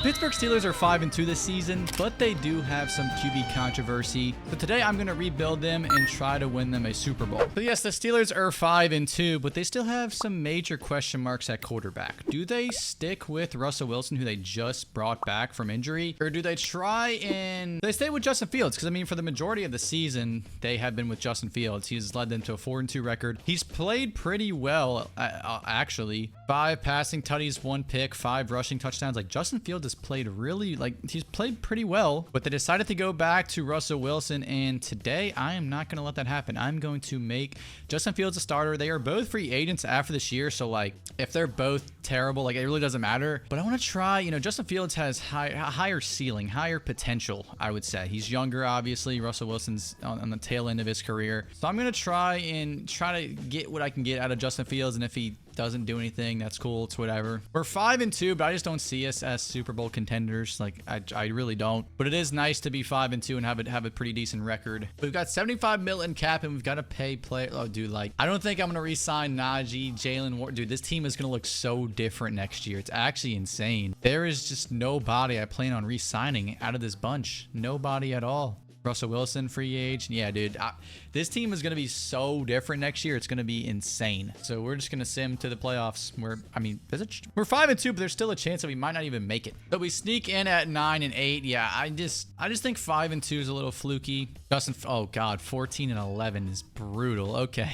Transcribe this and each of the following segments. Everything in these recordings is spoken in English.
Pittsburgh Steelers are 5-2 this season, but they do have some QB controversy. So today I'm going to rebuild them and try to win them a Super Bowl. So yes, the Steelers are 5-2, but they still have some major question marks at quarterback. Do they stick with Russell Wilson, who they just brought back from injury, or do they try and they stay with Justin Fields? Because I mean, for the majority of the season, they have been with Justin Fields. He's led them to a 4-2 record. He's played pretty well, actually. 5 passing tutties, 1 pick, 5 rushing touchdowns. Like, Justin Fields has played really, he's played pretty well, but they decided to go back to Russell Wilson, and today I am not going to let that happen. I'm going to make Justin Fields a starter. They are both free agents after this year, so like, if they're both terrible, like, it really doesn't matter. But I want to try, you know, Justin Fields has a higher ceiling, higher potential, I would say. He's younger, obviously. Russell Wilson's on the tail end of his career. So I'm going to try to get what I can get out of Justin Fields, and if he doesn't do anything, that's cool. It's whatever. We're 5-2, but I just don't see us as Super Bowl contenders. Like, I really don't. But it is nice to be 5-2 and have a pretty decent record. We've got 75 million in cap, and we've got to pay play. Oh, dude, like, I don't think I'm gonna re-sign Najee, Jalen Ward. Dude, this team is gonna look so different next year. It's actually insane. There is just nobody I plan on re-signing out of this bunch. Nobody at all. Russell Wilson, free agent. Yeah, dude. This team is going to be so different next year. It's going to be insane. So we're just going to sim to the playoffs. We're 5-2, but there's still a chance that we might not even make it. So we sneak in at 9-8. Yeah, I just think 5-2 is a little fluky. Justin, oh God, 14-11 is brutal. Okay.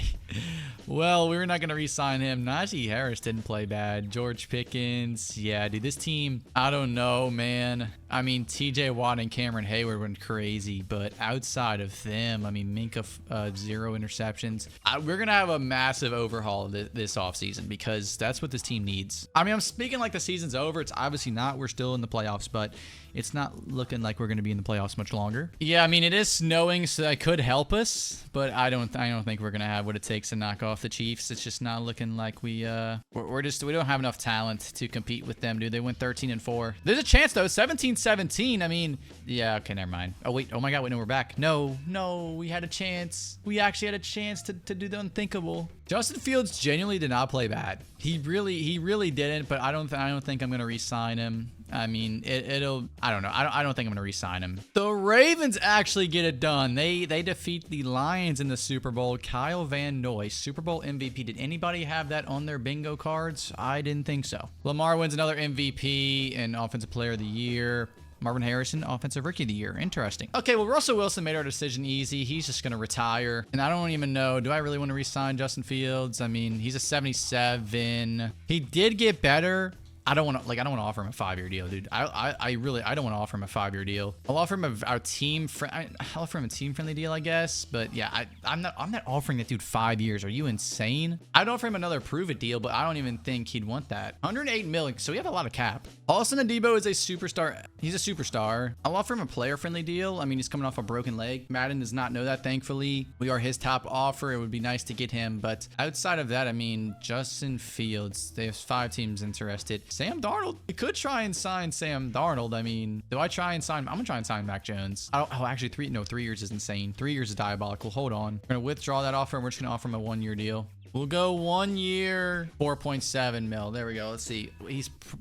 Well, we're not going to re-sign him. Najee Harris didn't play bad. George Pickens. Yeah, dude, this team, I don't know, man. I mean, TJ Watt and Cameron Hayward went crazy, but outside of them, I mean, Minka, 0 interceptions. We're going to have a massive overhaul this offseason because that's what this team needs. I mean, I'm speaking like the season's over. It's obviously not. We're still in the playoffs, but it's not looking like we're going to be in the playoffs much longer. Yeah, I mean, it is snowing, so that could help us, but I don't think we're going to have what it takes to knock off the Chiefs. It's just not looking like we don't have enough talent to compete with them, dude. They went 13-4. There's a chance though, 17-17. I mean, yeah, okay, never mind. Oh wait, oh my God, wait, no, we're back. No, we had a chance. We actually had a chance to do the unthinkable. Justin Fields genuinely did not play bad. He really didn't, but I don't think I'm going to re-sign him. I mean, I don't know. I don't think I'm going to re-sign him. The Ravens actually get it done. They defeat the Lions in the Super Bowl. Kyle Van Noy, Super Bowl MVP. Did anybody have that on their bingo cards? I didn't think so. Lamar wins another MVP and Offensive Player of the Year. Marvin Harrison, Offensive Rookie of the Year. Interesting. Okay, well, Russell Wilson made our decision easy. He's just going to retire. And I don't even know, do I really want to re-sign Justin Fields? I mean, he's a 77. He did get better. I don't want to offer him a 5-year deal, dude. I don't want to offer him a 5-year deal. I'll offer him a team-friendly deal, I guess. But yeah, I'm not offering that dude 5 years. Are you insane? I'd offer him another prove-it deal, but I don't even think he'd want that. 108 million, so we have a lot of cap. Austin Adebo is a superstar. He's a superstar. I'll offer him a player-friendly deal. I mean, he's coming off a broken leg. Madden does not know that, thankfully. We are his top offer. It would be nice to get him, but outside of that, I mean, Justin Fields. They have 5 teams interested. Sam Darnold. We could try and sign Sam Darnold. I mean, do I try and sign? I'm gonna try and sign Mac Jones. Actually, 3 years is insane. 3 years is diabolical. Hold on. We're gonna withdraw that offer and we're just gonna offer him a 1-year deal. We'll go 1 year, 4.7 mil. There we go. Let's see.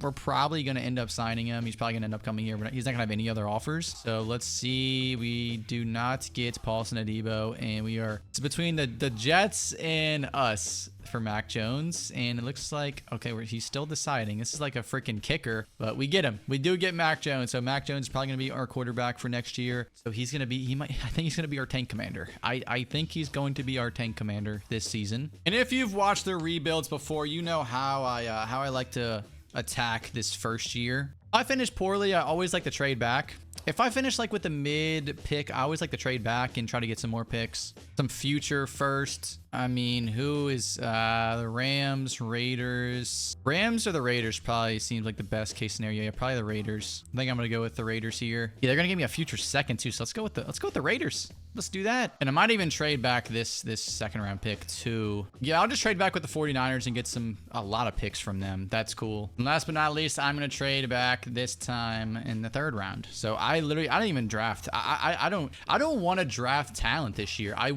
We're probably going to end up signing him. He's probably going to end up coming here, but he's not going to have any other offers. So let's see. We do not get Paulson Adebo, and it's between the Jets and us for Mac Jones, and it looks like, okay, he's still deciding. This is like a freaking kicker, but we get him. We do get Mac Jones, so Mac Jones is probably going to be our quarterback for next year. So he's going to be, I think he's going to be our tank commander. I think he's going to be our tank commander this season. And if you've watched the rebuilds before, you know how I like to attack this first year. If I finish poorly, I always like to trade back. If I finish like with the mid pick, I always like to trade back and try to get some more picks. Some future first. I mean, who is the Rams, Raiders? Rams or the Raiders probably seems like the best case scenario. Yeah, probably the Raiders. I think I'm gonna go with the Raiders here. Yeah, they're gonna give me a future second too. So let's go with the Raiders. Let's do that. And I might even trade back this second round pick too. Yeah, I'll just trade back with the 49ers and get a lot of picks from them. That's cool. And last but not least, I'm going to trade back this time in the third round. So I don't even draft. I don't want to draft talent this year. I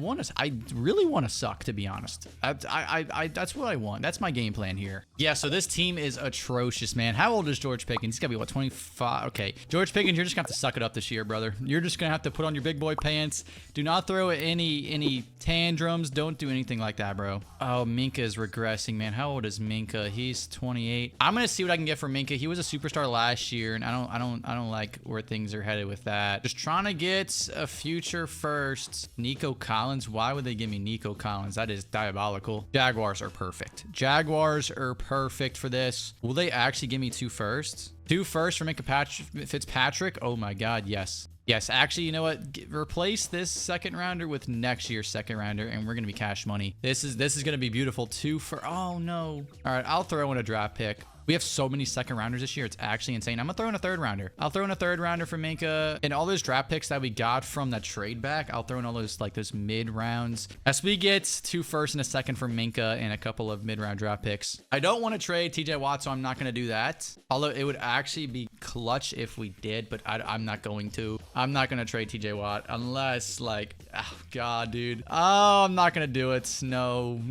really want to suck, to be honest. That's what I want. That's my game plan here. Yeah, so this team is atrocious, man. How old is George Pickens? He's got to be, what, 25? Okay. George Pickens, you're just going to have to suck it up this year, brother. You're just going to have to put on your big boy pants. Do not throw any tantrums. Don't do anything like that, bro. Oh, Minka is regressing, man. How old is Minka? He's 28. I'm going to see what I can get from Minka. He was a superstar last year, and I don't like where things are headed with that. Just trying to get a future first. Nico Collins. Why would they give me Nico Collins? That is diabolical. Jaguars are perfect. Jaguars are perfect for this. Will they actually give me 2 firsts? 2 firsts for Minka Fitzpatrick? Oh my God, yes. Yes, actually, you know what? Replace this second rounder with next year's second rounder, and we're gonna be cash money. This is gonna be beautiful. 2 for, oh no. All right, I'll throw in a draft pick. We have so many second rounders this year. It's actually insane. I'm going to throw in a third rounder. I'll throw in a third rounder for Minka. And all those draft picks that we got from that trade back, I'll throw in all those, like, those mid rounds. As we get 2 firsts and a second for Minka and a couple of mid-round draft picks. I don't want to trade TJ Watt, so I'm not going to do that. Although it would actually be clutch if we did, but I'm not going to. I'm not going to trade TJ Watt unless, like, oh, God, dude. Oh, I'm not going to do it. No,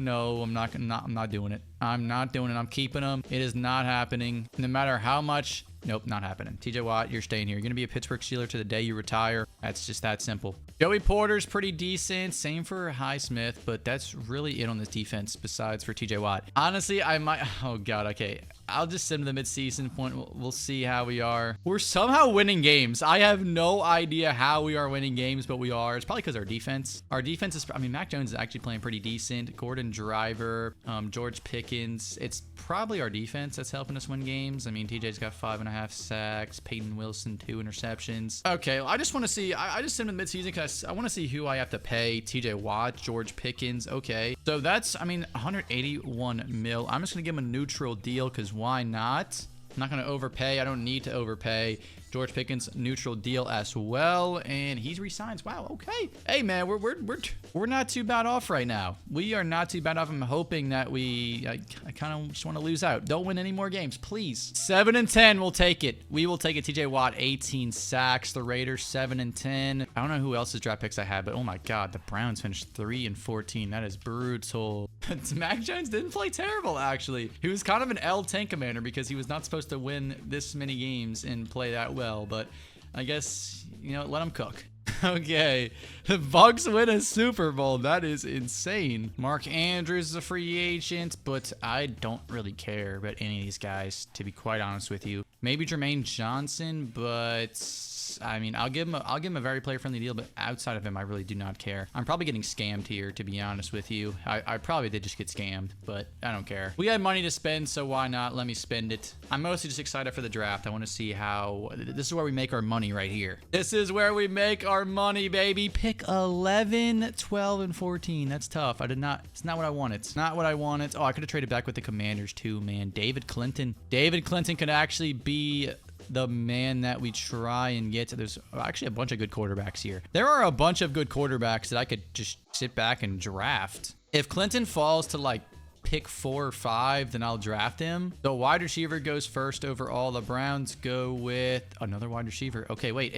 I'm not doing it. I'm not doing it. I'm keeping him. It is not happening. No matter how much. Nope, not happening. TJ Watt, you're staying here. You're going to be a Pittsburgh Steeler to the day you retire. That's just that simple. Joey Porter's pretty decent. Same for Highsmith, but that's really it on this defense besides for TJ Watt. Honestly, I might. Oh, God. Okay. I'll just send the mid-season point. We'll see how we are. We're somehow winning games. I have no idea how we are winning games, but we are. It's probably because our defense is, I mean, Mac Jones is actually playing pretty decent. Gordon Driver, George Pickens. It's probably our defense that's helping us win games. I mean, TJ's got 5.5 sacks. Peyton Wilson, 2 interceptions. Okay, well, I just want to see. I just sent him the mid-season because I want to see who I have to pay. TJ Watt, George Pickens. Okay, so that's, I mean, 181 mil. I'm just going to give him a neutral deal because why not? I'm not going to overpay. I don't need to overpay. George Pickens, neutral deal as well, and he's re-signs. Wow, okay. Hey, man, we're not too bad off right now. We are not too bad off. I'm hoping that I kind of just want to lose out. Don't win any more games, please. 7-10, we'll take it. We will take it. TJ Watt, 18 sacks. The Raiders, 7-10. I don't know who else's draft picks I had, but oh my God, the Browns finished 3-14. That is brutal. Mac Jones didn't play terrible, actually. He was kind of an L tank commander because he was not supposed to win this many games and play that well, but I guess, you know, let him cook. Okay, the Bucks win a Super Bowl. That is insane. Mark Andrews is a free agent, but I don't really care about any of these guys, to be quite honest with you. Maybe Jermaine Johnson, but I mean, I'll give him a very player-friendly deal, but outside of him, I really do not care. I'm probably getting scammed here, to be honest with you. I probably did just get scammed, but I don't care. We had money to spend, so why not? Let me spend it. I'm mostly just excited for the draft. I want to see how. This is where we make our money right here. This is where we make our money, baby. Pick 11, 12, and 14. That's tough. It's not what I wanted. It's not what I wanted. Oh, I could have traded back with the Commanders too, man. David Clinton could actually be the man that we try and get to. There's actually a bunch of good quarterbacks here. There are a bunch of good quarterbacks that I could just sit back and draft. If Clinton falls to like pick 4 or 5, then I'll draft him. The wide receiver goes first overall. The Browns go with another wide receiver. Okay, wait.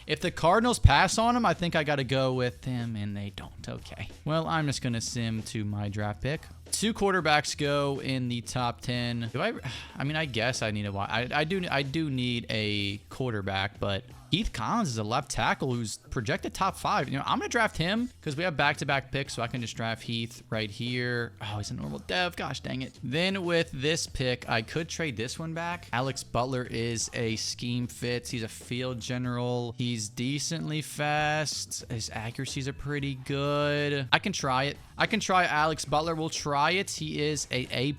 If the Cardinals pass on him, I think I got to go with him, and they don't. Okay. Well, I'm just going to sim to my draft pick. 2 quarterbacks go in the top 10. I mean, I guess I need I do need a quarterback, but Heath Collins is a left tackle who's projected top 5. You know, I'm going to draft him because we have back-to-back picks, so I can just draft Heath right here. Oh, he's a normal dev. Gosh, dang it. Then with this pick, I could trade this one back. Alex Butler is a scheme fit. He's a field general. He's decently fast. His accuracies are pretty good. I can try it. I can try Alex Butler. We'll try it. He is a A+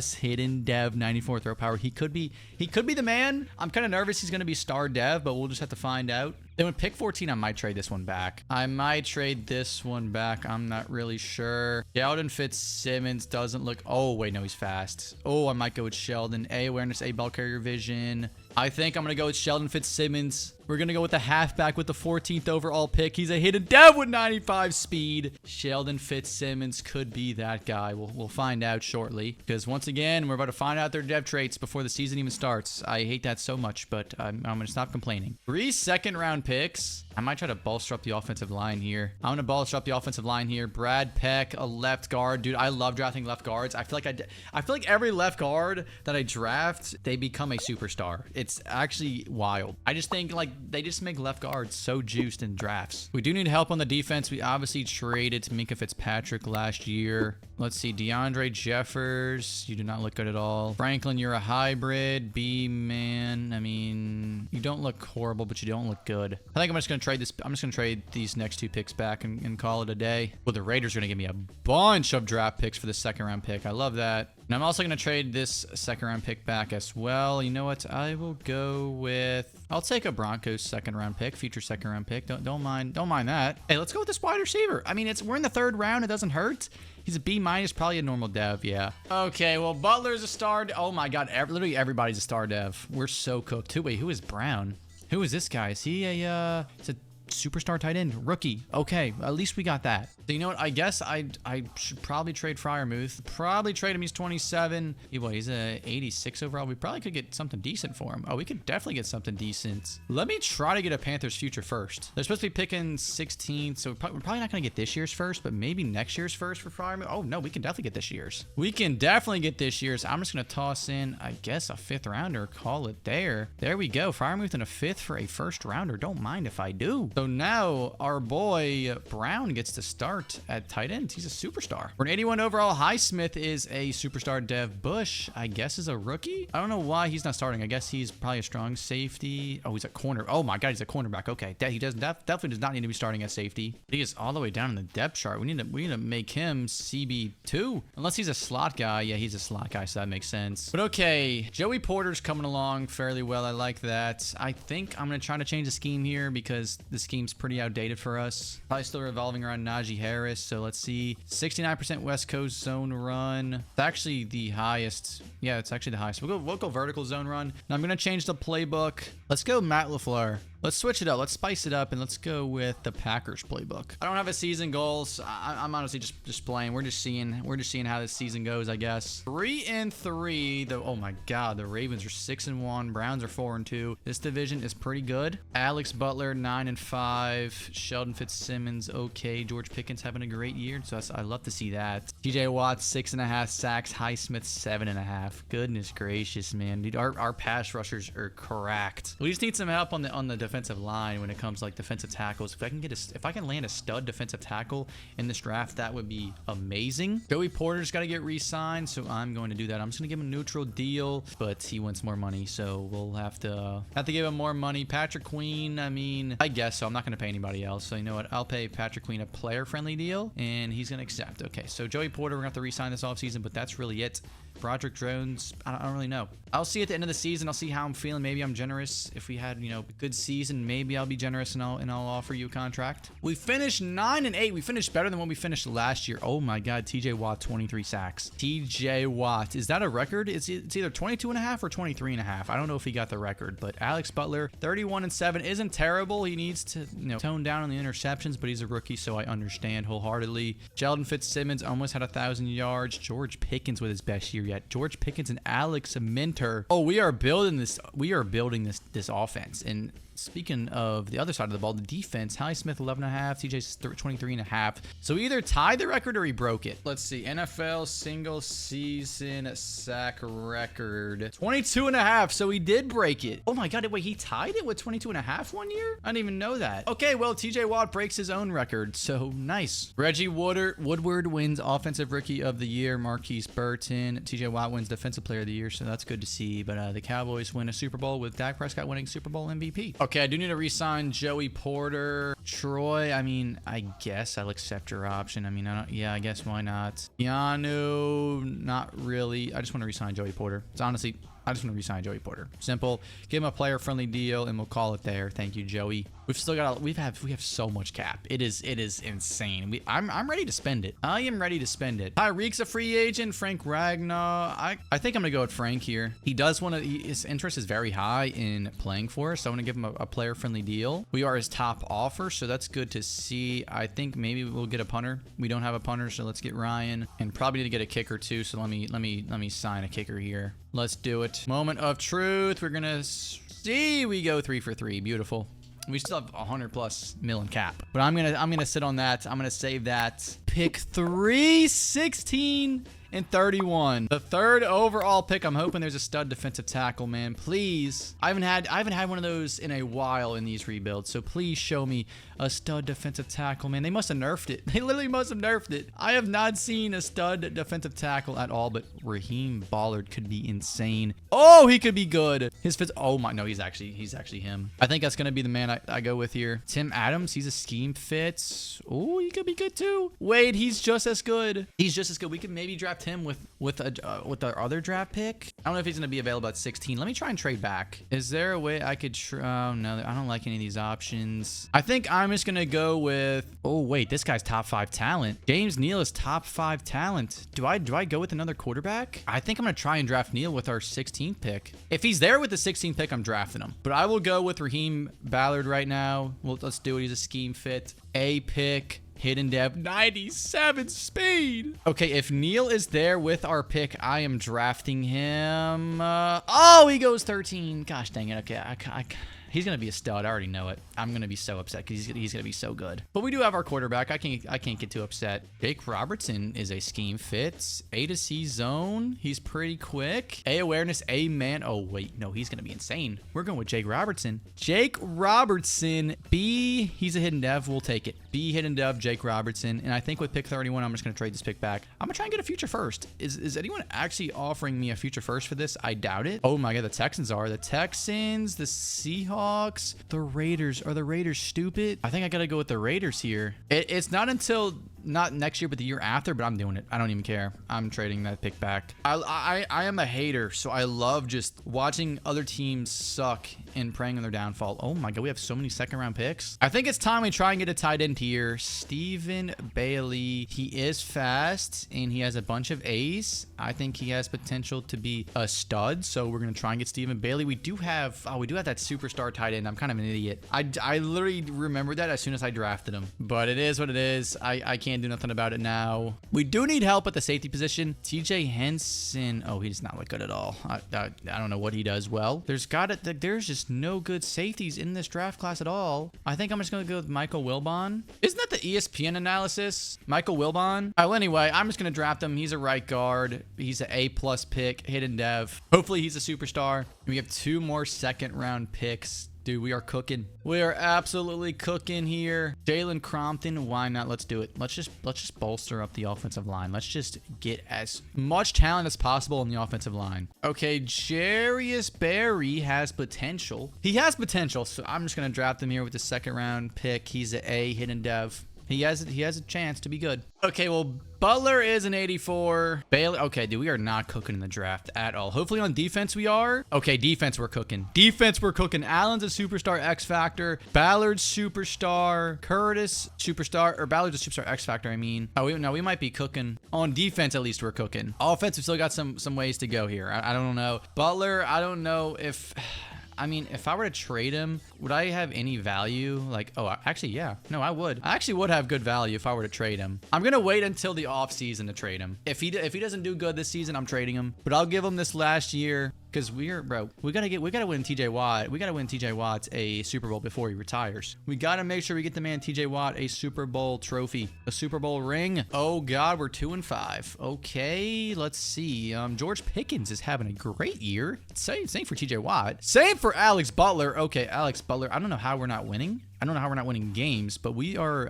hidden dev, 94 throw power. He could be the man. I'm kind of nervous he's going to be star dev, but we'll just have to find out. Then with pick 14, I might trade this one back. I'm not really sure. Sheldon Fitzsimmons doesn't look. Oh, wait, no, he's fast. Oh, I might go with Sheldon. A awareness, A ball carrier vision. I think I'm going to go with Sheldon Fitzsimmons. We're going to go with the halfback with the 14th overall pick. He's a hidden dev with 95 speed. Sheldon Fitzsimmons could be that guy. We'll find out shortly. Because once again, we're about to find out their dev traits before the season even starts. I hate that so much, but I'm going to stop complaining. 3 second-round picks. I might try to bolster up the offensive line here. I'm going to bolster up the offensive line here. Brad Peck, a left guard. Dude, I love drafting left guards. I feel like every left guard that I draft, they become a superstar. It's actually wild. I just think, like, they just make left guards so juiced in drafts. We do need help on the defense. We obviously traded to Minka Fitzpatrick last year. Let's see. DeAndre Jeffers. You do not look good at all. Franklin, you're a hybrid. B-man. I mean, you don't look horrible, but you don't look good. I think I'm just going to trade this. I'm just going to trade these next 2 picks back and call it a day. Well, the Raiders are going to give me a bunch of draft picks for the 2nd round pick. I love that. And I'm also going to trade this 2nd round pick back as well. You know what? I will go with... I'll take a Broncos 2nd round pick, future 2nd round pick. Don't mind that. Hey, let's go with this wide receiver. I mean, we're in the 3rd round. It doesn't hurt. He's a B-, probably a normal dev, yeah. Okay, well, Butler's a star. Oh my God, literally everybody's a star dev. We're so cooked. Wait, who is Brown? Who is this guy? Is he it's a superstar tight end rookie? Okay, at least we got that. So you know what? I guess I should probably trade Freiermuth. Probably trade him. He's 27. He's a 86 overall. We probably could get something decent for him. Oh, we could definitely get something decent. Let me try to get a Panthers future first. They're supposed to be picking 16th, so we're probably not going to get this year's first, but maybe next year's first for Freiermuth. Oh, no, we can definitely get this year's. We can definitely get this year's. I'm just going to toss in, I guess, a 5th rounder. Call it there. There we go. Freiermuth and a 5th for a 1st rounder. Don't mind if I do. So now our boy Brown gets to start at tight end. He's a superstar. For an 81 overall, Highsmith is a superstar dev. Bush, I guess, is a rookie. I don't know why he's not starting. I guess he's probably a strong safety. Oh, he's a corner. Oh my God, he's a cornerback. Okay, he definitely does not need to be starting at safety. He is all the way down in the depth chart. We need to make him CB2. Unless he's a slot guy. Yeah, he's a slot guy, so that makes sense. But okay, Joey Porter's coming along fairly well. I like that. I think I'm going to try to change the scheme here because the scheme's pretty outdated for us. Probably still revolving around Najee Harris. So let's see. 69% West Coast zone run. It's actually the highest. Yeah, it's actually the highest. We'll go vertical zone run. Now I'm going to change the playbook. Let's go Matt LaFleur. Let's switch it up. Let's spice it up, and let's go with the Packers playbook. I don't have a season goals. I'm honestly just playing. We're just seeing how this season goes, I guess. 3-3. Oh my God, the Ravens are 6-1. Browns are 4-2. This division is pretty good. Alex Butler 9-5. Sheldon Fitzsimmons okay. George Pickens having a great year, so I love to see that. TJ Watt 6.5 sacks. Highsmith 7.5. Goodness gracious, man, dude, our pass rushers are cracked. We just need some help on the defensive line when it comes to like defensive tackles. If I can land a stud defensive tackle in this draft, that would be amazing. Joey Porter's got to get re-signed, so I'm going to do that. I'm just gonna give him a neutral deal, but he wants more money, so we'll have to give him more money. Patrick Queen, I mean, I guess so. I'm not gonna pay anybody else, so you know what? I'll pay Patrick Queen a player-friendly deal, and he's gonna accept. Okay, so Joey Porter, we're gonna have to re-sign this offseason, but that's really it. Broderick Jones, I don't really know. I'll see at the end of the season. I'll see how I'm feeling. Maybe I'm generous. If we had, a good season, maybe I'll be generous and I'll offer you a contract. We finished 9-8. We finished better than when we finished last year. Oh my God, TJ Watt 23 sacks. TJ Watt, is that a record? It's either 22.5 or 23.5. I don't know if he got the record, but Alex Butler 31-7 isn't terrible. He needs to tone down on the interceptions, but he's a rookie, so I understand wholeheartedly. Sheldon Fitzsimmons almost had 1,000 yards. George Pickens with his best year yet. George Pickens and Alex Minter. Oh, we are building this offense. And speaking of the other side of the ball, the defense, Highsmith 11.5, TJ's 23.5. So he either tied the record or he broke it. Let's see. NFL single season sack record 22.5. So he did break it. Oh my God. Wait, he tied it with 22.5 one year? I didn't even know that. Okay, well, TJ Watt breaks his own record. So nice. Reggie Woodward wins Offensive Rookie of the Year. Marquise Burton. TJ Watt wins Defensive Player of the Year. So that's good to see. But the Cowboys win a Super Bowl with Dak Prescott winning Super Bowl MVP. Okay, I do need to re-sign Joey Porter. Troy, I mean, I guess I'll accept your option. I mean, I guess why not? Keanu, not really. I just want to re-sign Joey Porter. It's honestly I just want to resign Joey Porter. Simple. Give him a player-friendly deal, and we'll call it there. Thank you, Joey. We've still got. We have so much cap. It is insane. I'm ready to spend it. I am ready to spend it. Tyreek's a free agent. Frank Ragnar. I think I'm gonna go with Frank here. He does want to. His interest is very high in playing for us, so I'm gonna give him a player-friendly deal. We are his top offer, so that's good to see. I think maybe we'll get a punter. We don't have a punter, so let's get Ryan, and probably need to get a kicker too. So let me sign a kicker here. Let's do it. Moment of truth. We're gonna see. We go 3 for 3. Beautiful. We still have 100+ mil in cap, but I'm gonna sit on that. I'm gonna save that. Pick 3, 16 and 31. The 3rd overall pick. I'm hoping there's a stud defensive tackle, man. Please. I haven't had one of those in a while in these rebuilds, so please show me a stud defensive tackle, man. They must have nerfed it. They literally must have nerfed it. I have not seen a stud defensive tackle at all, but Raheem Ballard could be insane. Oh, he could be good. His fits. Oh my, no, he's actually him. I think that's gonna be the man I go with here. Tim Adams. He's a scheme fit. Oh, he could be good too. Wait, he's just as good. He's just as good. We could maybe draft him with our other draft pick. I don't know if he's gonna be available at 16. Let me try and trade back. Is there a way I could? Oh no, I don't like any of these options. I think I'm just gonna go with. Oh wait, this guy's top 5 talent. James Neal is top 5 talent. Do I go with another quarterback? I think I'm gonna try and draft Neal with our 16th pick. If he's there with the 16th pick, I'm drafting him. But I will go with Raheem Ballard right now. Well, let's do it. He's a scheme fit. A pick. Hidden dev, 97 speed. Okay, if Neal is there with our pick, I am drafting him. Oh, he goes 13. Gosh dang it. Okay, he's going to be a stud. I already know it. I'm going to be so upset because he's going to be so good. But we do have our quarterback. I can't get too upset. Jake Robertson is a scheme fit. A to C zone. He's pretty quick. A awareness, A man. Oh, wait. No, he's going to be insane. We're going with Jake Robertson. Jake Robertson. B, he's a hidden dev. We'll take it. B, hidden dev, Jake Robertson. And I think with pick 31, I'm just going to trade this pick back. I'm going to try and get a future first. Is anyone actually offering me a future first for this? I doubt it. Oh my God, the Texans are. The Texans, the Seahawks, the Raiders. Are the Raiders stupid? I think I got to go with the Raiders here. It's not until not next year, but the year after, but I'm doing it. I don't even care. I'm trading that pick back. I am a hater, so I love just watching other teams suck and preying on their downfall. Oh my God, we have so many 2nd round picks. I think it's time we try and get a tight end here. Stephen Bailey. He is fast and he has a bunch of A's. I think he has potential to be a stud, so we're gonna try and get Stephen Bailey. We do have that superstar tight end. I'm kind of an idiot. I literally remembered that as soon as I drafted him, but it is what it is. I can't do nothing about it now. We do need help at the safety position. TJ Henson. Oh, he does not look good at all. I don't know what he does well. There's just no good safeties in this draft class at all. I think I'm just gonna go with Michael Wilbon. Isn't that the ESPN analysis? Michael Wilbon. Well, anyway, I'm just gonna draft him. He's a right guard. He's an A+ pick, hidden dev. Hopefully he's a superstar. We have 2 more 2nd round picks. Dude, we are cooking. We are absolutely cooking here. Jalen Crompton, why not? Let's do it. Let's just bolster up the offensive line. Let's just get as much talent as possible in the offensive line. Okay, Jarius Berry has potential. He has potential, so I'm just gonna draft him here with the 2nd round pick. He's an A hidden dev. He has a chance to be good. Okay, well, Butler is an 84. Bailey. Okay, dude, we are not cooking in the draft at all. Hopefully on defense we are. Okay, defense we're cooking. Defense we're cooking. Allen's a superstar X Factor. Ballard's superstar. Curtis superstar. Or Ballard's a superstar X Factor, I mean. Oh, we might be cooking. On defense, at least we're cooking. Offense, we still got some ways to go here. I don't know. Butler, I don't know if... I mean, if I were to trade him, would I have any value? Like, oh, actually, yeah. No, I would. I actually would have good value if I were to trade him. I'm going to wait until the off season to trade him. If he doesn't do good this season, I'm trading him. But I'll give him this last year. Because we gotta win TJ Watt. We gotta win TJ Watt a Super Bowl before he retires. We gotta make sure we get the man TJ Watt a Super Bowl trophy, a Super Bowl ring. Oh God, we're 2-5. Okay, let's see. George Pickens is having a great year. Same for TJ Watt. Same for Alex Butler. Okay, Alex Butler. I don't know how we're not winning. I don't know how we're not winning games, but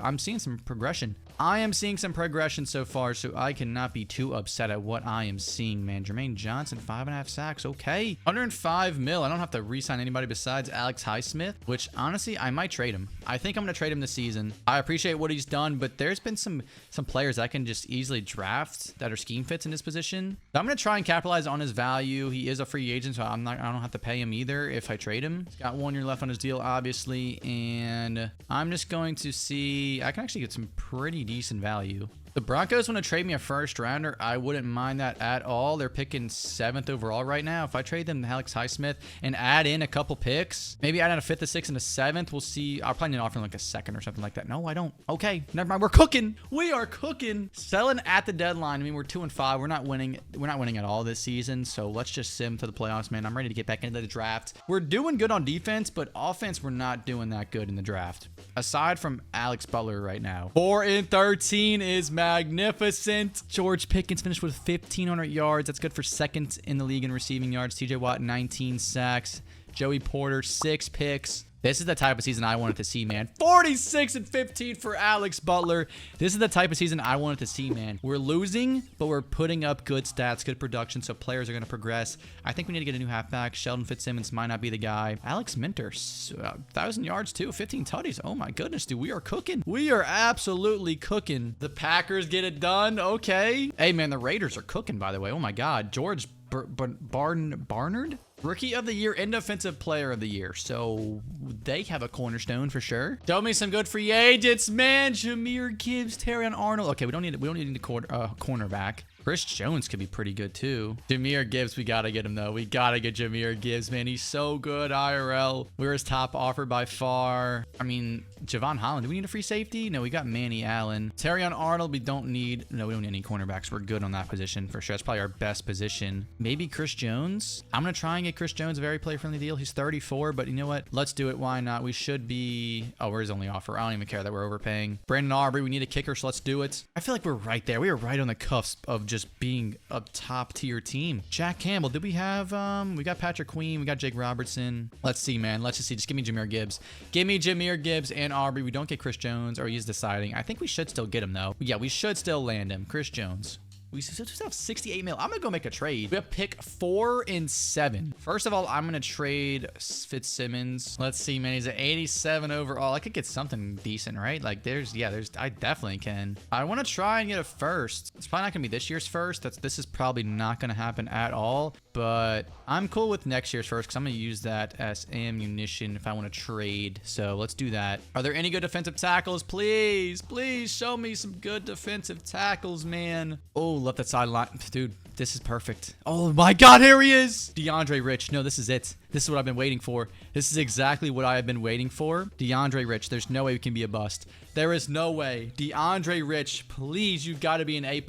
I'm seeing some progression. I am seeing some progression so far, so I cannot be too upset at what I am seeing, man. Jermaine Johnson, 5.5 sacks. Okay. 105 mil. I don't have to re-sign anybody besides Alex Highsmith, which honestly, I might trade him. I think I'm going to trade him this season. I appreciate what he's done, but there's been some players I can just easily draft that are scheme fits in his position. So I'm going to try and capitalize on his value. He is a free agent, so I don't have to pay him either if I trade him. He's got 1 year left on his deal, obviously, and I'm just going to see. I can actually get some pretty decent value. The Broncos want to trade me a first rounder. I wouldn't mind that at all. They're picking 7th overall right now. If I trade them to Alex Highsmith and add in a couple picks, maybe add in a 5th, a 6th, and a 7th, we'll see. I'll probably need to offer like a 2nd or something like that. No, I don't. Okay, never mind. We're cooking. We are cooking. Selling at the deadline. I mean, we're 2-5. We're not winning. We're not winning at all this season. So let's just sim to the playoffs, man. I'm ready to get back into the draft. We're doing good on defense, but offense, we're not doing that good in the draft. Aside from Alex Butler right now. 4-13 is magnificent. George Pickens finished with 1,500 yards. That's good for 2nd in the league in receiving yards. TJ Watt, 19 sacks. Joey Porter, 6 picks. This is the type of season I wanted to see, man. 46-15 for Alex Butler. This is the type of season I wanted to see, man. We're losing, but we're putting up good stats, good production, so players are going to progress. I think we need to get a new halfback. Sheldon Fitzsimmons might not be the guy. Alex Minter, 1,000 yards too, 15 tutties. Oh my goodness, dude, we are cooking. We are absolutely cooking. The Packers get it done. Okay. Hey, man, the Raiders are cooking, by the way. Oh my God. George Barnard? Rookie of the Year and Defensive Player of the Year. So they have a cornerstone for sure. Show me some good free agents, man. Jahmyr Gibbs, Terrion Arnold. Okay, we don't need a cornerback. Chris Jones could be pretty good too. Jahmyr Gibbs, we gotta get him though. We gotta get Jahmyr Gibbs, man. He's so good, IRL. We're his top offer by far. I mean, Javon Holland. Do we need a free safety? No, we got Manny Allen. Terrion Arnold, we don't need any cornerbacks. We're good on that position for sure. That's probably our best position. Maybe Chris Jones. I'm gonna try and get Chris Jones a very player-friendly deal. He's 34, but you know what? Let's do it. Why not? We should be. Oh, where's his only offer? I don't even care that we're overpaying. Brandon Aubrey, we need a kicker, so let's do it. I feel like we're right there. We are right on the cusp of just being a top tier team. Jack Campbell, did we have we got Patrick Queen, we got Jake Robertson. Let's see, man. Let's just see. Just give me Jahmyr Gibbs. Give me Jahmyr Gibbs and Aubrey. We don't get Chris Jones, or he's deciding. I think we should still get him though. Yeah, we should still land him. Chris Jones. We just have 68 mil. I'm gonna go make a trade. We have pick 4 and 7. First of all, I'm gonna trade Fitzsimmons. Let's see, man. He's at 87 overall. I could get something decent, right? Like I definitely can. I want to try and get a first. It's probably not gonna be this year's first. This is probably not gonna happen at all. But I'm cool with next year's first because I'm gonna use that as ammunition if I want to trade. So let's do that. Are there any good defensive tackles? Please, please show me some good defensive tackles, man. Oh, left that sideline. Dude, this is perfect. Oh my God, here he is. DeAndre Rich. No, this is it. This is what I've been waiting for. This is exactly what I have been waiting for. DeAndre Rich. There's no way we can be a bust. There is no way. DeAndre Rich, please, you've got to be an A+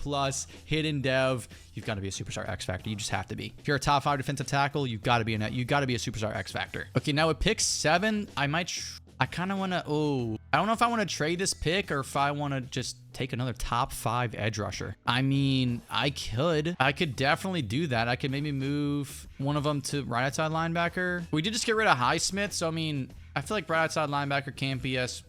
hidden dev. You've got to be a superstar X Factor. You just have to be. If you're a top 5 defensive tackle, you've got to be a superstar X Factor. Okay, now with pick 7, I kind of want to, I don't know if I want to trade this pick or if I want to just take another top 5 edge rusher. I mean, I could definitely do that. I could maybe move one of them to right outside linebacker. We did just get rid of Highsmith. So, I mean, I feel like right outside linebacker can't be as,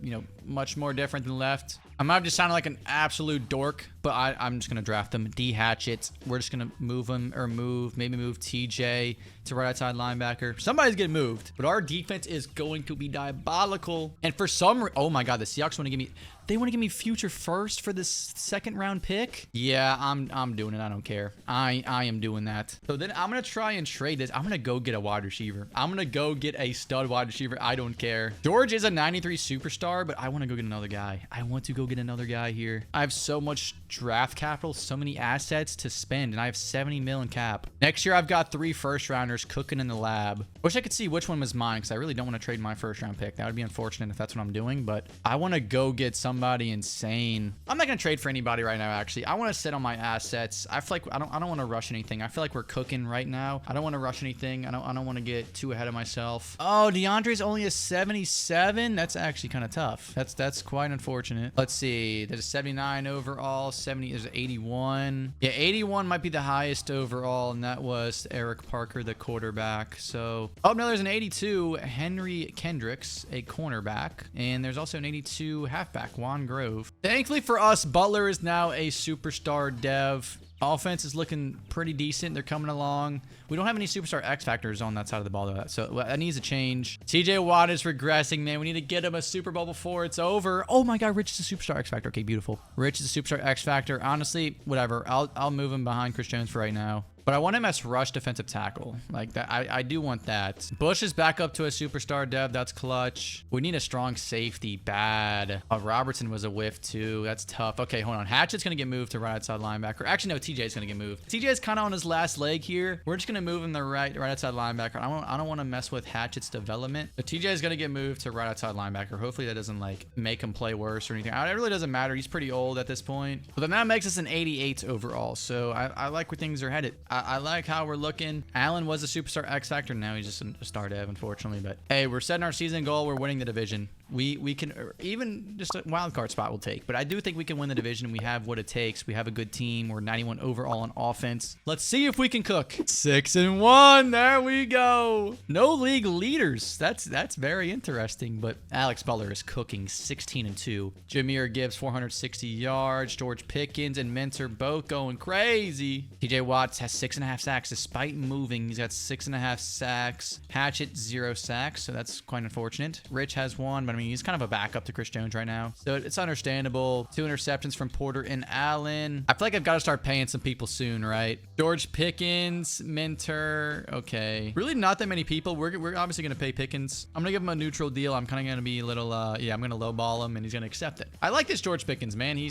much more different than left. I might have just sounded like an absolute dork, but I'm just going to draft them. D Hatchet. We're just going to move him or maybe move TJ to right outside linebacker. Somebody's getting moved, but our defense is going to be diabolical. And for some, oh my God, the Seahawks want to give me, they want to give me future first for this 2nd round pick. Yeah, I'm doing it. I don't care. I am doing that. So then I'm going to try and trade this. I'm going to go get a wide receiver. I'm going to go get a stud wide receiver. I don't care. George is a 93 superstar, but I want to go get another guy. I want to go get another guy here. I have so much draft capital, so many assets to spend, and I have 70 mil in cap. Next year, I've got 3 first rounders cooking in the lab. Wish I could see which one was mine because I really don't want to trade my first round pick. That would be unfortunate if that's what I'm doing, but I want to go get some somebody insane. I'm not going to trade for anybody right now, actually. I want to sit on my assets. I feel like I don't want to rush anything. I feel like we're cooking right now. I don't want to rush anything. I don't want to get too ahead of myself. Oh, DeAndre's only a 77. That's actually kind of tough. That's quite unfortunate. Let's see. There's a 79 overall. 70 is 81. Yeah, 81 might be the highest overall, and that was Eric Parker, the quarterback. So, oh no, there's an 82 Henry Kendricks, a cornerback, and there's also an 82 halfback Juan Grove. Thankfully for us, Butler is now a superstar dev. Offense is looking pretty decent. They're coming along. We don't have any superstar X factors on that side of the ball, though, so that needs to change. TJ Watt is regressing, man. We need to get him a Super Bowl before it's over. Oh my God, Rich is a superstar X factor. Okay, beautiful. Rich is a superstar X factor. Honestly, whatever. I'll move him behind Chris Jones for right now. But I want him as rush defensive tackle. Like that, I do want that. Bush is back up to a superstar dev. That's clutch. We need a strong safety. Bad. Robertson was a whiff too. That's tough. Okay, hold on. Hatchett's gonna get moved to right outside linebacker. Actually, no, TJ's gonna get moved. TJ's kind of on his last leg here. We're just gonna move him to right outside linebacker. I don't want to mess with Hatchett's development. But TJ's gonna get moved to right outside linebacker. Hopefully that doesn't like make him play worse or anything. It really doesn't matter. He's pretty old at this point. But then that makes us an 88 overall. So I like where things are headed. I like how we're looking. Allen was a superstar X factor. Now he's just a star dev, unfortunately. But hey, we're setting our season goal. We're winning the division. We can, even just a wild card spot we'll take. But I do think we can win the division. We have what it takes. We have a good team. We're 91 overall on offense. Let's see if we can cook. 6-1. There we go. No league leaders. That's very interesting. But Alex Butler is cooking. 16-2. Jahmyr Gibbs 460 yards. George Pickens and Minter both going crazy. TJ Watts has 6.5 sacks despite moving. He's got 6.5 sacks. Hatchett 0 sacks. So that's quite unfortunate. Rich has 1, but I mean, he's kind of a backup to Chris Jones right now. So it's understandable. 2 interceptions from Porter and Allen. I feel like I've got to start paying some people soon, right? George Pickens, Minter. Okay. Really not that many people. We're obviously going to pay Pickens. I'm going to give him a neutral deal. I'm kind of going to be a little, yeah, I'm going to lowball him and he's going to accept it. I like this George Pickens, man. He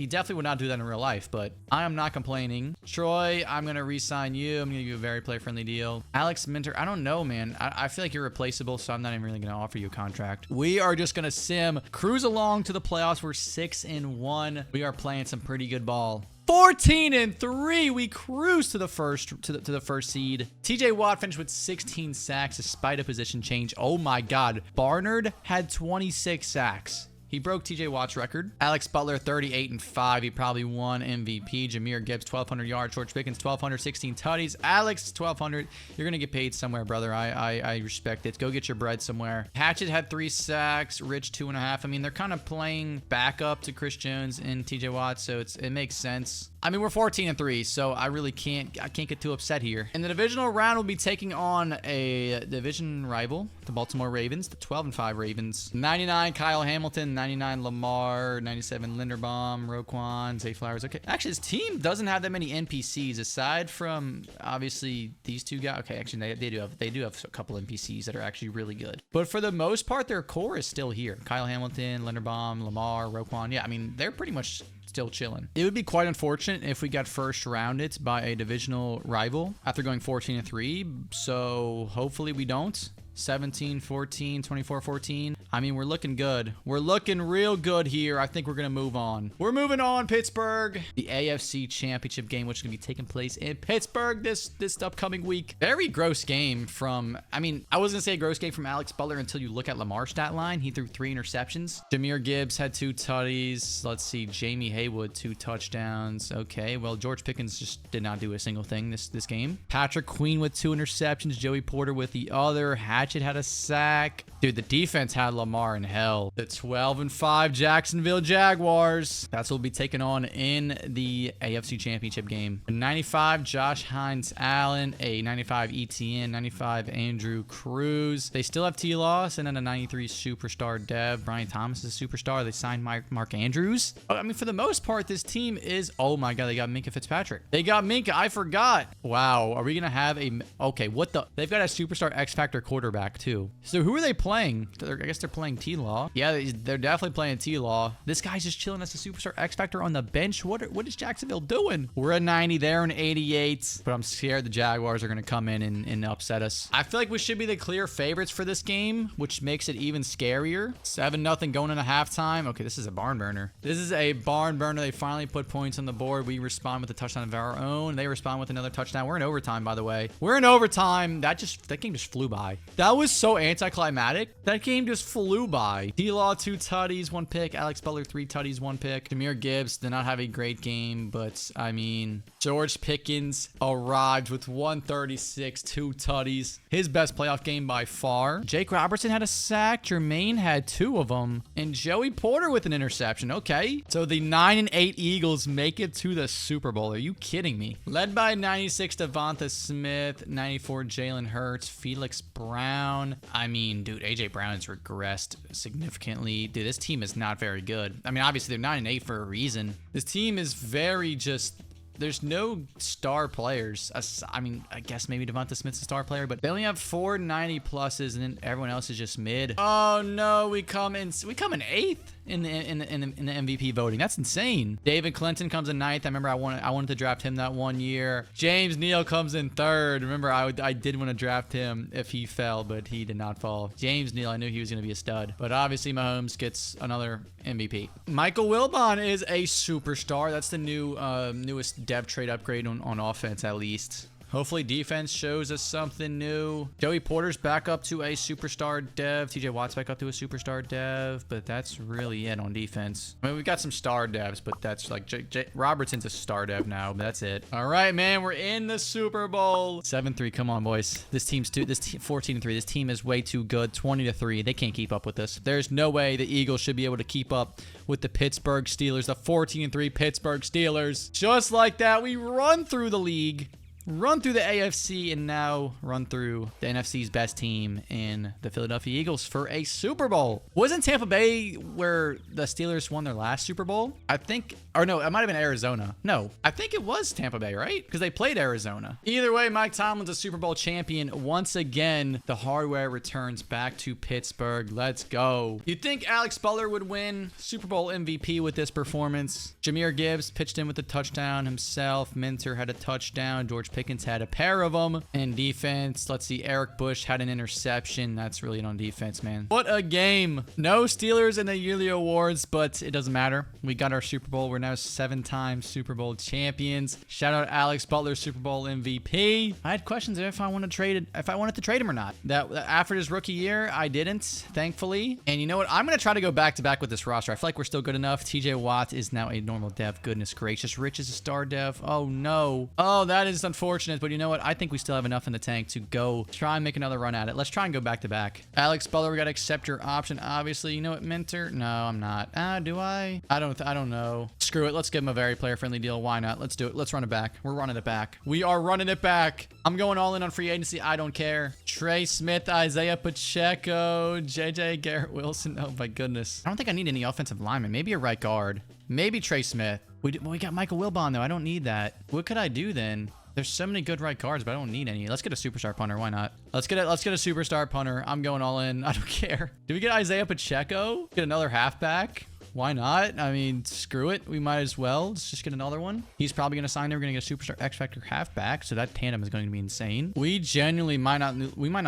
definitely would not do that in real life, but I am not complaining. Troy, I'm going to re-sign you. I'm going to give you a very player-friendly deal. Alex Minter, I don't know, man. I feel like you're replaceable, so I'm not even really going to offer you a contract. We are just going to cruise along to the playoffs. We're 6-1. We are playing some pretty good ball. 14-3. We cruise to the first seed. TJ Watt finished with 16 sacks despite a position change. Oh my God. Barnard had 26 sacks. He broke TJ Watt's record. Alex Butler, 38-5. He probably won MVP. Jahmyr Gibbs, 1,200 yards. George Pickens, 1,216 tutties. Alex, 1,200. You're going to get paid somewhere, brother. I respect it. Go get your bread somewhere. Hatchett had 3 sacks. Rich, 2.5. I mean, they're kind of playing back up to Chris Jones and TJ Watt, so it makes sense. I mean, we're 14-3, so I really can't get too upset here. In the divisional round, we'll be taking on a division rival, the Baltimore Ravens, the 12-5 Ravens. 99, Kyle Hamilton. 99, Lamar. 97, Linderbaum. Roquan. Zay Flowers. Okay. Actually, his team doesn't have that many NPCs aside from, obviously, these 2 guys. Okay, actually, they do have a couple NPCs that are actually really good. But for the most part, their core is still here. Kyle Hamilton, Linderbaum, Lamar, Roquan. Yeah, I mean, they're pretty much still chilling. It would be quite unfortunate if we got first rounded by a divisional rival after going 14-3. So hopefully we don't. 17-14, 24-14. I mean, we're looking good. We're looking real good here. I think we're going to move on. We're moving on, Pittsburgh. The AFC Championship game, which is going to be taking place in Pittsburgh this upcoming week. Very gross game from, I mean, I was going to say a gross game from Alex Butler until you look at Lamar's stat line. He threw 3 interceptions. Jahmyr Gibbs had 2 tutties. Let's see, Jamie Haywood, 2 touchdowns. Okay, well, George Pickens just did not do a single thing this game. Patrick Queen with 2 interceptions. Joey Porter with the other. Hatchett had a sack. Dude, the defense had Lamar in hell. The 12-5 Jacksonville Jaguars. That's what we'll be taking on in the AFC Championship game. A 95 Josh Hines Allen, a 95 ETN, 95 Andrew Cruz. They still have T-Loss, and then a 93 superstar dev. Brian Thomas is a superstar. They signed Mark Andrews. I mean, for the most part, this team is, oh my God, they got Minkah Fitzpatrick. They got Minkah. I forgot. Wow. Are we going to have a, okay, what the, they've got a superstar X Factor quarterback too. So who are they playing? playing? I guess they're playing T-Law. Yeah, they're definitely playing T-Law. This guy's just chilling as a superstar X Factor on the bench. What is Jacksonville doing? We're at 90. They're an 88. But I'm scared the Jaguars are going to come in and upset us. I feel like we should be the clear favorites for this game, which makes it even scarier. 7-0 going into halftime. Okay, this is a barn burner. This is a barn burner. They finally put points on the board. We respond with a touchdown of our own. They respond with another touchdown. We're in overtime, by the way. We're in overtime. That game just flew by. That was so anticlimactic. That game just flew by. D-Law 2 tutties, 1 pick. Alex Butler 3 tutties, 1 pick. Jahmyr Gibbs did not have a great game, but I mean, George Pickens arrived with 136, 2 tutties. His best playoff game by far. Jake Robertson had a sack. Jermaine had 2 of them. And Joey Porter with an interception. Okay. So the 9-8 Eagles make it to the Super Bowl. Are you kidding me? Led by 96 Devonta Smith, 94 Jalen Hurts, Felix Brown. I mean, dude, AJ Brown has regressed significantly. Dude, this team is not very good. I mean, obviously they're 9-8 for a reason. This team is very just... There's no star players. I mean, I guess maybe Devonta Smith's a star player, but they only have 4 90 pluses, and then everyone else is just mid. Oh no, we come in 8th in the MVP voting. That's insane. David Clinton comes in 9th. I remember I wanted to draft him that one year. James Neal comes in 3rd. Remember, I did want to draft him if he fell, but he did not fall. James Neal, I knew he was going to be a stud, but obviously Mahomes gets another MVP. Michael Wilbon is a superstar. That's the newest dev trade upgrade on offense, at least. Hopefully defense shows us something new. Joey Porter's back up to a superstar dev. TJ Watt's back up to a superstar dev, but that's really it on defense. I mean, we've got some star devs, but that's like Robertson's a star dev now, but that's it. All right, man, we're in the Super Bowl. 7-3, come on, boys. This team's 14-3. This team is way too good. 20-3. They can't keep up with us. There's no way the Eagles should be able to keep up with the Pittsburgh Steelers, the 14-3 Pittsburgh Steelers. Just like that, we run through the league. Run through the AFC and now run through the NFC's best team in the Philadelphia Eagles for a Super Bowl. Wasn't Tampa Bay where the Steelers won their last Super Bowl? I think, or no, it might have been Arizona. No, I think it was Tampa Bay, right? Because they played Arizona. Either way, Mike Tomlin's a Super Bowl champion. Once again, the hardware returns back to Pittsburgh. Let's go. You'd think Alex Butler would win Super Bowl MVP with this performance. Jahmyr Gibbs pitched in with a touchdown himself. Minter had a touchdown. George Pickens had a pair of them. In defense, let's see, Eric Bush had an interception. That's really it on defense, man. What a game. No Steelers in the yearly awards, but it doesn't matter. We got our Super Bowl. We're now 7-time Super Bowl champions. Shout out Alex Butler, Super Bowl MVP. I had questions if I wanted to trade him or not. That after his rookie year, I didn't, thankfully. And you know what? I'm going to try to go back-to-back with this roster. I feel like we're still good enough. TJ Watt is now a normal dev. Goodness gracious. Rich is a star dev. Oh, no. Oh, that is unfortunate, but you know what? I think we still have enough in the tank to go try and make another run at it. Let's try and go back-to-back. Alex Butler, we got to accept your option, obviously. You know what, Minter? No, I'm not. Do I? I don't know. Screw it. Let's give him a very player-friendly deal. Why not? Let's do it. Let's run it back. We're running it back. We are running it back. I'm going all in on free agency. I don't care. Trey Smith, Isaiah Pacheco, JJ Garrett Wilson. Oh, my goodness. I don't think I need any offensive lineman. Maybe a right guard. Maybe Trey Smith. We got Michael Wilbon, though. I don't need that. What could I do then? There's so many good right guards, but I don't need any. Let's get a superstar punter. Why not? Let's get a superstar punter. I'm going all in. I don't care. Do we get Isaiah Pacheco? Get another halfback? Why not? I mean, screw it. We might as well. Let's just get another one. He's probably going to sign there. We're going to get a superstar X Factor halfback. So that tandem is going to be insane. We genuinely might not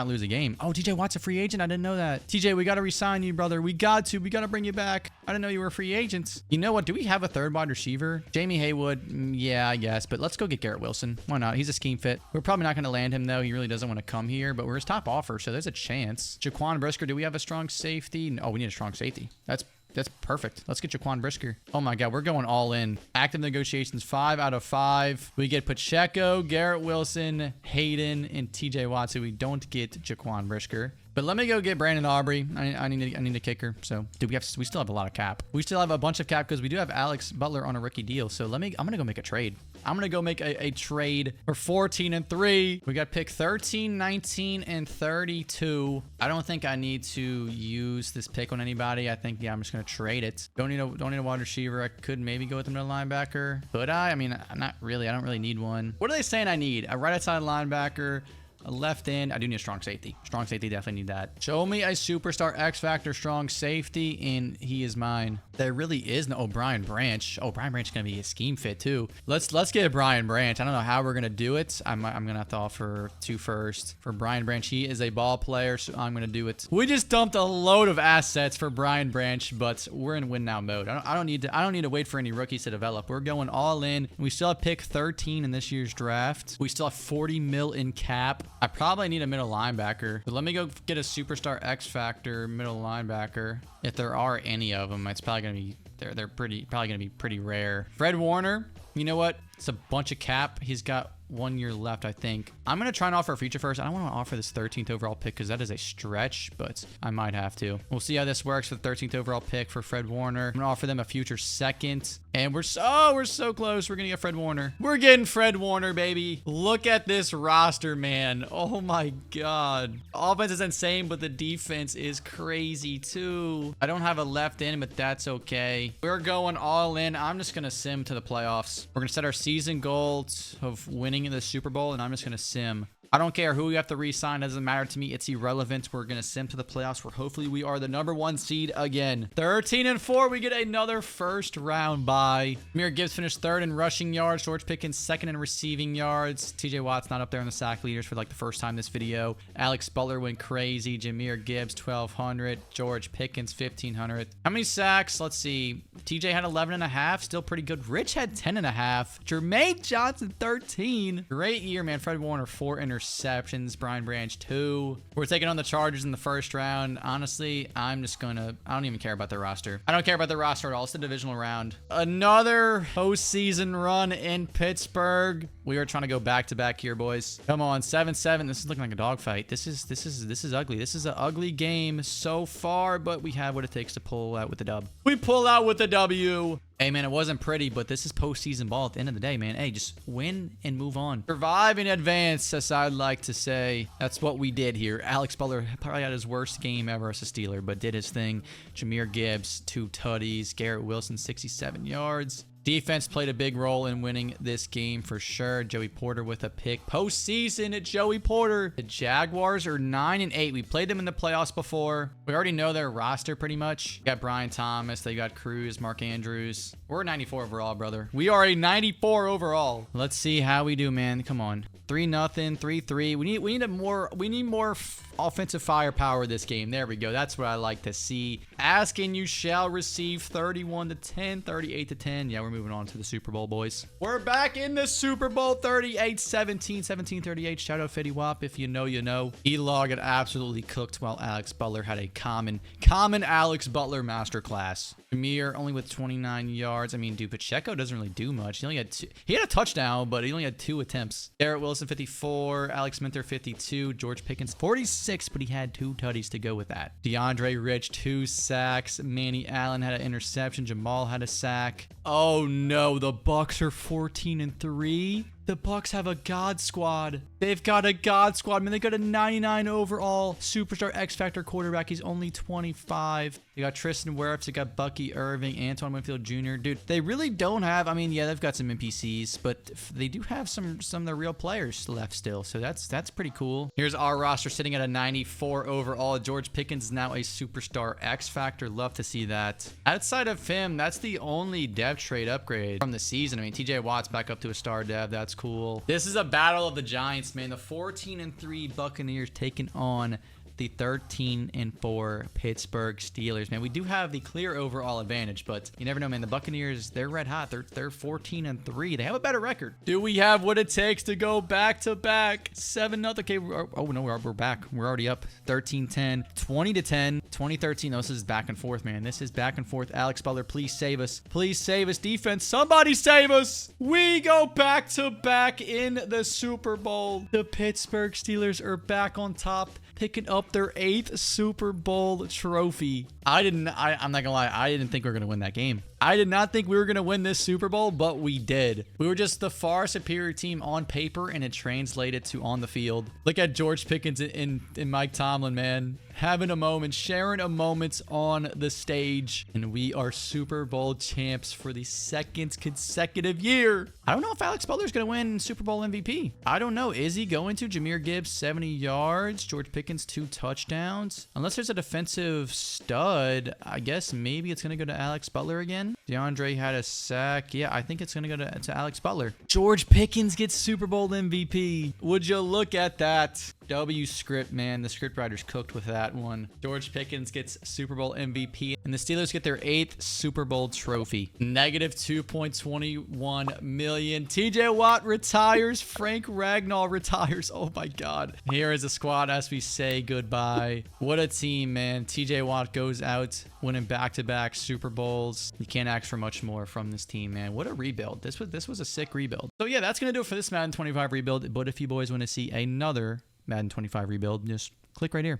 lose a game. Oh, TJ Watt's a free agent. I didn't know that. TJ, we got to re-sign you, brother. We got to bring you back. I didn't know you were a free agent. You know what? Do we have a third wide receiver? Jamie Haywood. Yeah, I guess. But let's go get Garrett Wilson. Why not? He's a scheme fit. We're probably not going to land him, though. He really doesn't want to come here, but we're his top offer. So there's a chance. Jaquan Brisker. Do we have a strong safety? Oh, we need a strong safety. That's perfect. Let's get Jaquan Brisker. Oh my God, we're going all in. Active negotiations, 5 out of 5. We get Pacheco, Garrett Wilson, Hayden, and TJ Watt. So we don't get Jaquan Brisker. But let me go get Brandon Aubrey. I need a kicker. So we still have a lot of cap. We still have a bunch of cap because we do have Alex Butler on a rookie deal. So I'm gonna go make a trade. I'm gonna go make a trade for 14-3. We got pick 13, 19, and 32. I don't think I need to use this pick on anybody. I think I'm just gonna trade it. Don't need a wide receiver. I could maybe go with another linebacker. Could I? I mean, not really. I don't really need one. What are they saying I need? A right outside linebacker, A left end. I do need a strong safety. Strong safety, definitely need that. Show me a superstar X Factor strong safety, and he is mine. There really is no Brian Branch. Oh, Brian Branch is going to be a scheme fit too. Let's get Brian Branch. I don't know how we're going to do it. I'm going to have to offer 2 first for Brian Branch. He is a ball player, so I'm going to do it. We just dumped a load of assets for Brian Branch, but we're in win now mode. I don't need to wait for any rookies to develop. We're going all in. We still have pick 13 in this year's draft. We still have 40 mil in cap. I probably need a middle linebacker, but let me go get a superstar X Factor middle linebacker. If there are any of them, it's probably going to be they're probably going to be pretty rare. Fred Warner, you know what? It's a bunch of cap. He's got 1 year left, I think. I'm going to try and offer a feature first. I don't want to offer this 13th overall pick because that is a stretch, but I might have to. We'll see how this works for the 13th overall pick for Fred Warner. I'm going to offer them a future second. And we're so close. We're going to get Fred Warner. We're getting Fred Warner, baby. Look at this roster, man. Oh my God. Offense is insane, but the defense is crazy too. I don't have a left end, but that's okay. We're going all in. I'm just going to sim to the playoffs. We're going to set our season goal of winning the Super Bowl, and I'm just going to sim. I don't care who we have to re-sign. Doesn't matter to me. It's irrelevant. We're going to sim to the playoffs where hopefully we are the #1 seed again. 13-4. We get another first round bye. Jahmyr Gibbs finished 3rd in rushing yards. George Pickens 2nd in receiving yards. TJ Watt's not up there in the sack leaders for like the first time this video. Alex Butler went crazy. Jahmyr Gibbs 1,200. George Pickens 1,500. How many sacks? Let's see. TJ had 11.5. Still pretty good. Rich had 10.5. Jermaine Johnson 13. Great year, man. Fred Warner 4 interceptions. Brian Branch 2. We're taking on the Chargers in the first round. Honestly, I don't even care about their roster. I don't care about the roster at all. It's the divisional round. Another postseason run in Pittsburgh. We are trying to go back to back here, boys. Come on, 7-7. This is looking like a dogfight. This is ugly. This is an ugly game so far, but we have what it takes to pull out with the dub. We pull out with the W. Hey, man, it wasn't pretty, but this is postseason ball at the end of the day, man. Hey, just win and move on. Survive and advance, as I'd like to say. That's what we did here. Alex Butler probably had his worst game ever as a Steeler, but did his thing. Jahmyr Gibbs, 2 tutties. Garrett Wilson, 67 yards. Defense played a big role in winning this game for sure. Joey Porter with a pick. Postseason at Joey Porter. The Jaguars are 9-8. We played them in the playoffs before. We already know their roster pretty much. You got Brian Thomas. They got Cruz, Mark Andrews. We're 94 overall, brother. We are a 94 overall. Let's see how we do, man. Come on. 3-0, 3-3. We need more offensive firepower this game. There we go. That's what I like to see. Ask and you shall receive. 31-10, 38-10. Yeah, we're moving on to the Super Bowl, boys. We're back in the Super Bowl. 38-17, 17-38. Shout out Fetty Wap. If you know, you know. E-Log had absolutely cooked while Alex Butler had a common Alex Butler masterclass. Jahmyr only with 29 yards. I mean, dude, Pacheco doesn't really do much. He only had he had a touchdown, but he only had 2 attempts. Garrett Wilson 54, Alex Minter 52, George Pickens 46, but he had 2 tutties to go with that. DeAndre Rich 2 sacks. Manny Allen had an interception. Jamal had a sack. Oh no, the Bucks are 14-3. The Bucks have a God squad. They've got a God squad. Man, they got a 99 overall superstar X Factor quarterback. He's only 25. You got Tristan Wirfs. You got Bucky Irving, Antoine Winfield Jr. Dude, they really don't have. I mean, yeah, they've got some NPCs, but they do have some of the real players left still. So that's pretty cool. Here's our roster sitting at a 94 overall. George Pickens is now a superstar X Factor. Love to see that. Outside of him, that's the only dev trade upgrade from the season. I mean, TJ Watt's back up to a star dev. That's cool. This is a battle of the Giants, man. The 14-3 Buccaneers taking on the 13-4 Pittsburgh Steelers. Man, we do have the clear overall advantage, but you never know, man. The Buccaneers, they're red hot. They're 14-3. They have a better record. Do we have what it takes to go back to back? 7-0. Okay, oh no, we're back. We're already up. 13-10, 20-10, 20-13. No, this is back and forth, man. This is back and forth. Alex Butler, please save us. Please save us. Defense, somebody save us. We go back to back in the Super Bowl. The Pittsburgh Steelers are back on top, picking up their 8th Super Bowl trophy. I'm not gonna lie, I didn't think we were gonna win that game. I did not think we were gonna win this Super Bowl, but we did. We were just the far superior team on paper, and it translated to on the field. Look at George Pickens and Mike Tomlin, man. having a moment, sharing a moment on the stage. And we are Super Bowl champs for the second consecutive year. I don't know if Alex Butler is going to win Super Bowl MVP. I don't know. Is he going to? Jahmyr Gibbs, 70 yards. George Pickens, 2 touchdowns. Unless there's a defensive stud, I guess maybe it's going to go to Alex Butler again. DeAndre had a sack. Yeah, I think it's going to go to Alex Butler. George Pickens gets Super Bowl MVP. Would you look at that? W script, man. The script writers cooked with that one. George Pickens gets Super Bowl MVP, and the Steelers get their 8th Super Bowl trophy. Negative $2.21 million. TJ Watt retires. Frank Ragnoll retires. Oh my God. Here is the squad as we say goodbye. What a team, man. TJ Watt goes out winning back-to-back Super Bowls. You can't ask for much more from this team, man. What a rebuild. This was a sick rebuild. So yeah, that's gonna do it for this Madden 25 rebuild. But if you boys want to see another Madden 25 rebuild, just click right here.